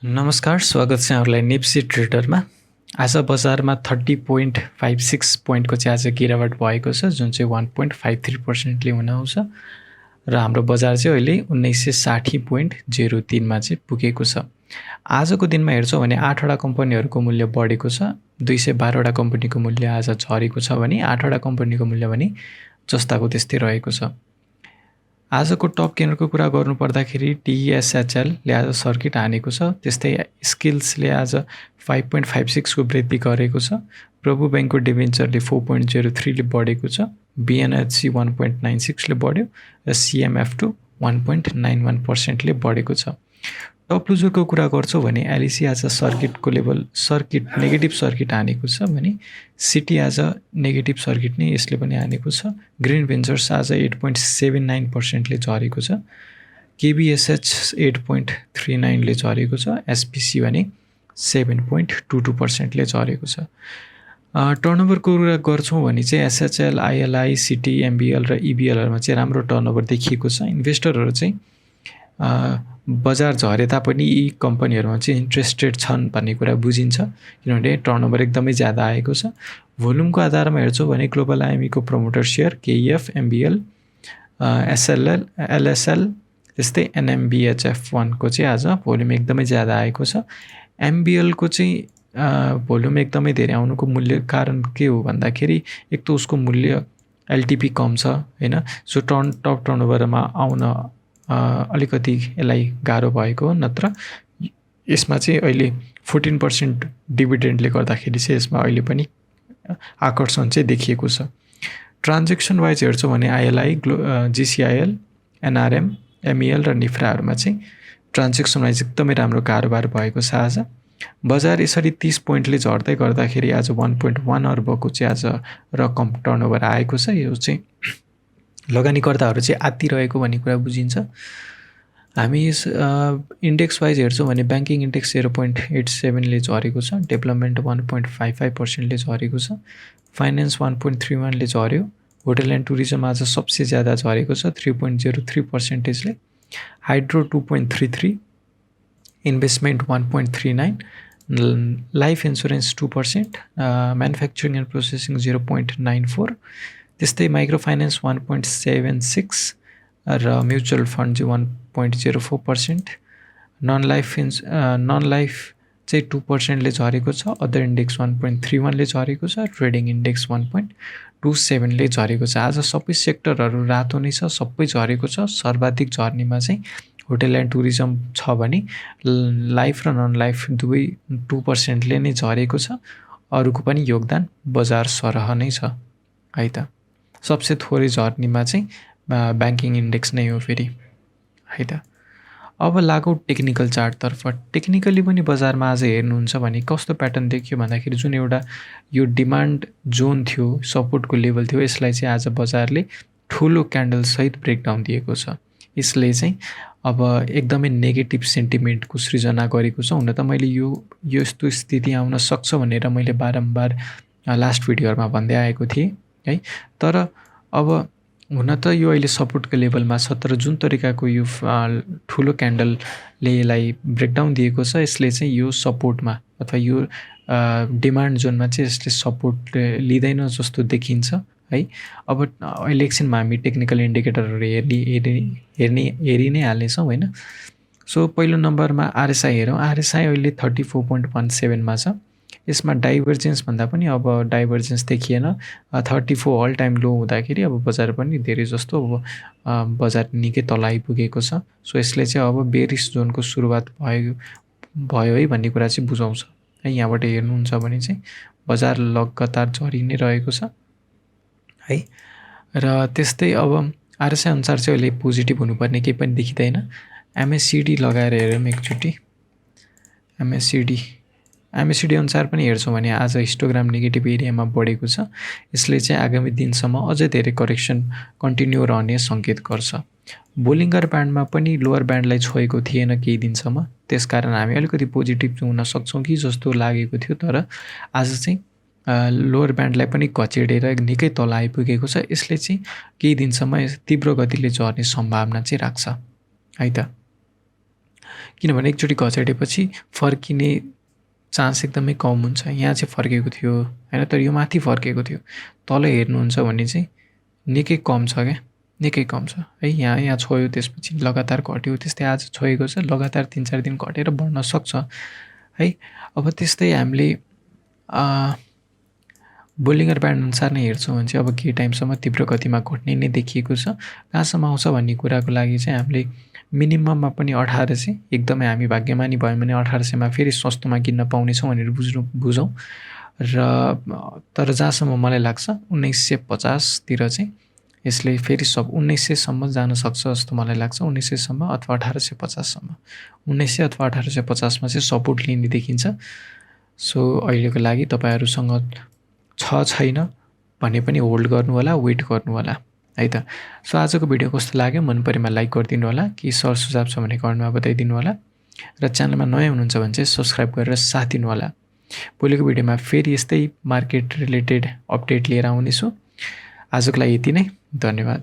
नमस्कार, स्वागत छ यहाँहरूलाई नेप्से ट्रेडरमा। आज बजारमा 30.56 पोइन्टको चाहिँ आज गिरावट भएको छ, जुन चाहिँ 1.53%ले हुन आउँछ र हाम्रो बजार चाहिँ अहिले 1960.03 मा चाहिँ पुगेको छ। आजको दिनमा हेर्छौँ भने 8वटा कम्पनीहरूको मूल्य बढेको छ, 212वटा कम्पनीको मूल्य आज झरेको छ भने 8वटा कम्पनीको मूल्य भने जस्ताको त्यस्तै रहेको छ। आजको टप गेनरको कुरा गर्नुपर्दाखेरि टिएसएचएलले आज सर्किट हानेको छ, त्यस्तै स्किल्सले आज 5.56 को वृद्धि गरेको छ, प्रभु ब्याङ्कको डिभेन्चरले 4.03 ले बढेको छ, बिएनएचसी 1.96 ले बढ्यो र सिएमएफ2 1.91% ले बढेको छ। टप लुजरको कुरा गर्छौँ भने एलइसी आज सर्किट नेगेटिभ सर्किट हानेको छ भने सिटी आज नेगेटिभ सर्किट नै यसले पनि हानेको छ। ग्रिन भेन्चर्स आज 8.79% ले झरेको छ, केबिएसएच 8.39 ले झरेको छ, एसपिसी भने 7.22% ले झरेको छ। टर्नओभरको कुरा गर्छौँ भने चाहिँ एसएचएल, आइएलआई, सिटी, एमबिएल र इबिएलहरूमा चाहिँ राम्रो टर्नओभर देखिएको छ। इन्भेस्टरहरू चाहिँ बजार झरे तापनि यी कम्पनीहरूमा चाहिँ इन्ट्रेस्टेड छन् भन्ने कुरा बुझिन्छ, किनभने टर्नओभर एकदमै ज्यादा आएको छ। भोल्युमको आधारमा हेर्छौँ भने ग्लोबल आइएमईको प्रमोटर सेयर केइएफ, एमबिएल, एसएलएल, एलएसएल, त्यस्तै एनएमबिएचएफ1 को चाहिँ आज भोल्युम एकदमै ज्यादा आएको छ। एमबिएलको चाहिँ भोल्युम एकदमै धेरै आउनुको मूल्य कारण के हो भन्दाखेरि एक त उसको मूल्य एलटिपी कम छ हैन, सो टप टर्नओभरमा आउन अलिकति यसलाई गाह्रो भएको, नत्र यसमा चाहिँ अहिले 14% डिभिडेन्डले गर्दाखेरि चाहिँ यसमा अहिले पनि आकर्षण चाहिँ देखिएको छ। ट्रान्जेक्सन वाइज हेर्छौँ भने आइएलआई, जिसिआइएल, एनआरएम, एमइएल र निफ्राहरूमा चाहिँ ट्रान्जेक्सन वाइज एकदमै राम्रो कारोबार भएको छ। आज बजार यसरी 30 पोइन्टले झर्दै गर्दाखेरि आज 1.1 अर्बको चाहिँ आज रकम टर्नओभर आएको छ। यो चाहिँ लगानीकर्ताहरू चाहिँ आत्तिरहेको भन्ने कुरा बुझिन्छ। हामी यस इन्डेक्स वाइज हेर्छौँ भने ब्याङ्किङ इन्डेक्स 0.87 ले झरेको छ, डेभलपमेन्ट 1.55% ले झरेको छ, फाइनेन्स 1.31 ले झर्यो, होटल एन्ड टुरिज्म आज सबसे ज्यादा झरेको छ 3.03% ले, hydro 2.33, investment 1.39, life insurance 2%, manufacturing and processing 0.94, त्यस्तै माइक्रो फाइनेन्स 1.76 र म्युचुअल फन्ड चाहिँ 1.04%, नन लाइफ चाहिँ 2% ले झरेको छ, अदर इन्डेक्स 1.31 ले झरेको छ, ट्रेडिङ इन्डेक्स 1.27 ले झरेको छ। आज सबै सेक्टरहरू रातो नै छ, सबै झरेको छ। सर्वाधिक झर्नेमा चाहिँ होटल एन्ड टुरिज्म छ भने लाइफ र नन लाइफ दुवै 2% ले नै झरेको छ। अरूको पनि योगदान बजार सरह नै छ है त। सबसे थोरै झर्नेमा चाहिँ ब्याङ्किङ इन्डेक्स नै हो फेरि है त। अब लागौ टेक्निकल चार्टतर्फ। टेक्निकली पनि बजारमा आज हेर्नुहुन्छ भने कस्तो प्याटर्न देखियो भन्दाखेरि जुन एउटा यो डिमान्ड जोन थियो, सपोर्टको लेभल थियो, यसलाई चाहिँ आज बजारले ठुलो क्यान्डल सहित ब्रेकडाउन दिएको छ। यसले चाहिँ अब एकदमै नेगेटिभ सेन्टिमेन्टको सृजना गरेको छ। हुन त मैले यो यस्तो स्थिति आउन सक्छ भनेर मैले बारम्बार लास्ट भिडियोहरूमा भन्दै आएको थिएँ है, तर अब हुन त यो अहिले सपोर्टको लेभलमा छ, तर जुन तरिकाको यो ठुलो क्यान्डलले यसलाई ब्रेकडाउन दिएको छ, यसले चाहिँ यो सपोर्टमा अथवा यो डिमान्ड जोनमा चाहिँ यसले सपोर्ट लिँदैन जस्तो देखिन्छ है। अब इलेक्सनमा हामी टेक्निकल इन्डिकेटरहरू हेरि नै हाल्नेछौँ होइन। सो पहिलो नम्बरमा आरएसआई हेरौँ। आरएसआई अहिले 34.17 मा छ। यसमा डाइभर्जेन्स भन्दा पनि अब डाइभर्जेन्स देखिएन। 34 अल टाइम लो हुँदाखेरि अब बजार पनि धेरै जस्तो अब बजार निकै तल आइपुगेको छ। सो यसले चाहिँ अब बेरिस जोनको सुरुवात भयो है भन्ने कुरा चाहिँ बुझाउँछ है। यहाँबाट हेर्नुहुन्छ भने चाहिँ बजार लगातार झरि नै रहेको छ है। र त्यस्तै अब आरएसआई अनुसार चाहिँ अहिले पोजिटिभ हुनुपर्ने केही पनि देखिँदैन। एमएससिडी लगाएर हेरौँ एकचोटि। एमएससिडी अनुसार पनि हेर्छौँ भने आज हिस्टोग्राम नेगेटिभ एरियामा बढेको छ। यसले चाहिँ आगामी दिनसम्म अझै धेरै करेक्सन कन्टिन्यू रहने सङ्केत गर्छ। बोलिङ्गर ब्यान्डमा पनि लोअर ब्यान्डलाई छोएको थिएन केही दिनसम्म, त्यसकारण हामी अलिकति पोजिटिभ हुन सक्छौँ कि जस्तो लागेको थियो, तर आज चाहिँ लोअर ब्यान्डलाई पनि घचेडेर निकै तल आइपुगेको छ। यसले चाहिँ केही दिनसम्म तीव्र गतिले झर्ने सम्भावना चाहिँ राख्छ है त। किनभने एकचोटि घचेटेपछि फर्किने चान्स एकदमै कम हुन्छ। यहाँ चाहिँ फर्केको थियो हैन, तर यो माथि फर्केको थियो। तल हेर्नुहुन्छ भने चाहिँ निकै कम छ क्या, निकै कम छ है। यहाँ छोयो, त्यसपछि लगातार घट्यो, त्यस्तै आज छोएको छ, लगातार 3-4 दिन घटेर बढ्न सक्छ है। अब त्यस्तै हामीले बोलिङ्गर ब्यान्ड अनुसार नै हेर्छौँ भने चाहिँ अब केही टाइमसम्म तीव्र गतिमा घट्ने नै देखिएको छ। कहाँसम्म आउँछ भन्ने कुराको लागि चाहिँ हामीले मिनिमममा पनि 1800, एकदमै हामी भाग्यमानी भयौँ भने 1800 मा फेरि सस्तोमा किन्न पाउनेछौँ भनेर बुझौँ। र तर जहाँसम्म मलाई लाग्छ 1950 तिर चाहिँ यसले फेरि 1900 सम्म जान सक्छ जस्तो मलाई लाग्छ। 1900 सम्म अथवा 1850 सम्म, 1900 अथवा 1850 मा चाहिँ सपोर्ट लिने देखिन्छ। सो अहिलेको लागि तपाईहरुसँग छैन भने पनि होल्ड गर्नु होला, वेट गर्नु होला है त। सो आजको भिडियो कस्तो लाग्यो, मन परेमा लाइक गरिदिनु होला, कि सर सुझाव छ भने कमेन्टमा बताइदिनु होला, र च्यानलमा नयाँ हुनुहुन्छ भने चाहिँ सब्स्क्राइब गरेर साथ दिनु होला। भोलिको भिडियोमा फेरि यस्तै मार्केट रिलेटेड अपडेट लिएर आउनेछु। आजको लागि यति नै, धन्यवाद।